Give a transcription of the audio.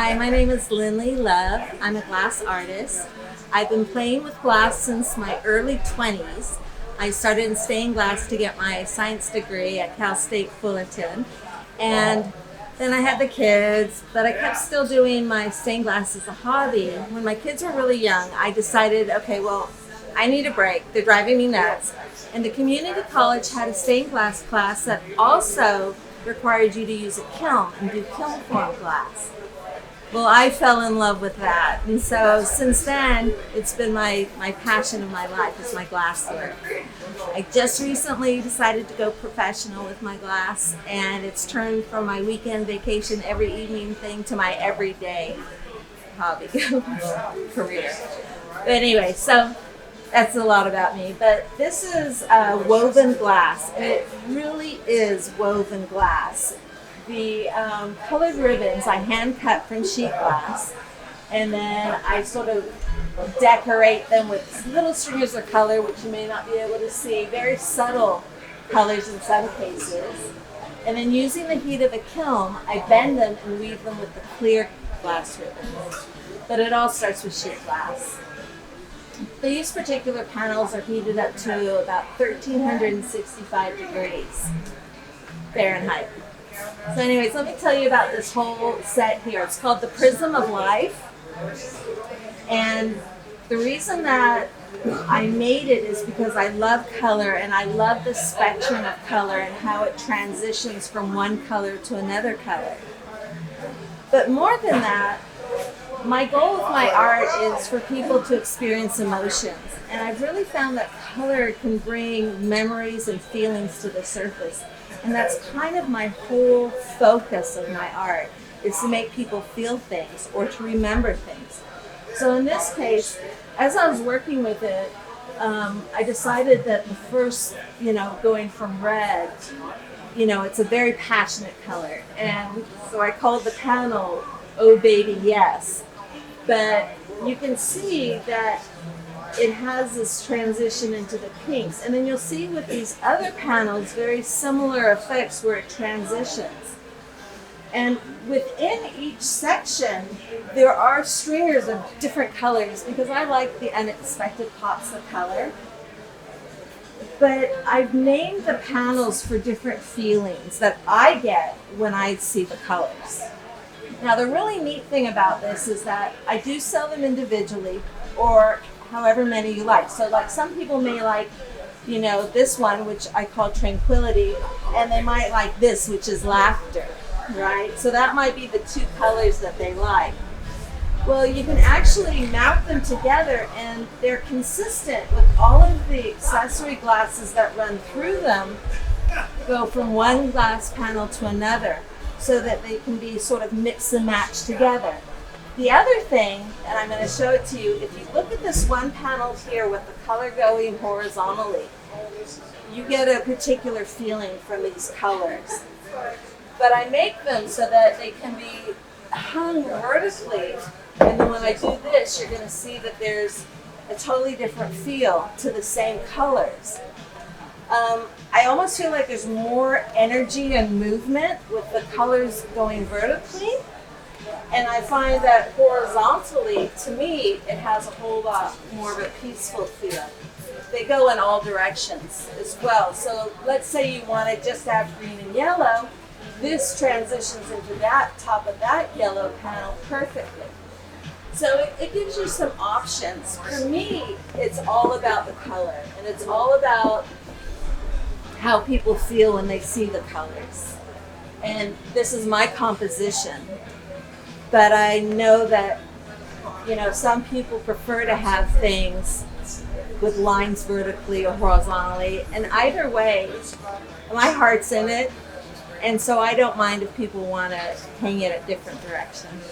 Hi, my name is Lynleigh Love. I'm a glass artist. I've been playing with glass since my early 20s. I started in stained glass to get my science degree at Cal State Fullerton. And then I had the kids, but I kept still doing my stained glass as a hobby. When my kids were really young, I decided, okay, well, I need a break. They're driving me nuts. And the community college had a stained glass class that also required you to use a kiln and do kiln form glass. Well, I fell in love with that. And so since then, it's been my passion of my life is my glass work. I just recently decided to go professional with my glass, and it's turned from my weekend vacation every evening thing to my everyday hobby career. But anyway, so that's a lot about me. But this is woven glass, and it really is woven glass. The colored ribbons I hand cut from sheet glass, and then I sort of decorate them with little stringers of color, which you may not be able to see, very subtle colors in some cases. And then using the heat of a kiln, I bend them and weave them with the clear glass ribbons. But it all starts with sheet glass. These particular panels are heated up to about 1365 degrees Fahrenheit. So anyways, let me tell you about this whole set here. It's called the Prism of Life. And the reason that I made it is because I love color, and I love the spectrum of color and how it transitions from one color to another color. But more than that, my goal with my art is for people to experience emotions. And I've really found that color can bring memories and feelings to the surface. And that's kind of my whole focus of my art, is to make people feel things or to remember things. So in this case, as I was working with it, I decided that the first, going from red, it's a very passionate color. And so I called the panel, "Oh Baby Yes." But you can see that it has this transition into the pinks. And then you'll see with these other panels very similar effects where it transitions. And within each section, there are stringers of different colors because I like the unexpected pops of color. But I've named the panels for different feelings that I get when I see the colors. Now, the really neat thing about this is that I do sell them individually or however many you like. So like some people may like, this one, which I call Tranquility, and they might like this, which is Laughter, right? So that might be the two colors that they like. Well, you can actually mount them together, and they're consistent with all of the accessory glasses that run through them, go from one glass panel to another, so that they can be sort of mix and match together. The other thing, and I'm going to show it to you, if you look at this one panel here with the color going horizontally, you get a particular feeling from these colors. But I make them so that they can be hung vertically, and then when I do this, you're going to see that there's a totally different feel to the same colors. I almost feel like there's more energy and movement with the colors going vertically. And I find that horizontally, to me, it has a whole lot more of a peaceful feel. They go in all directions as well. So let's say you wanted just to have green and yellow. This transitions into that top of that yellow panel perfectly. So it gives you some options. For me, it's all about the color, and it's all about how people feel when they see the colors. And this is my composition. But I know that, some people prefer to have things with lines vertically or horizontally. And either way, my heart's in it. And so I don't mind if people want to hang it at different directions.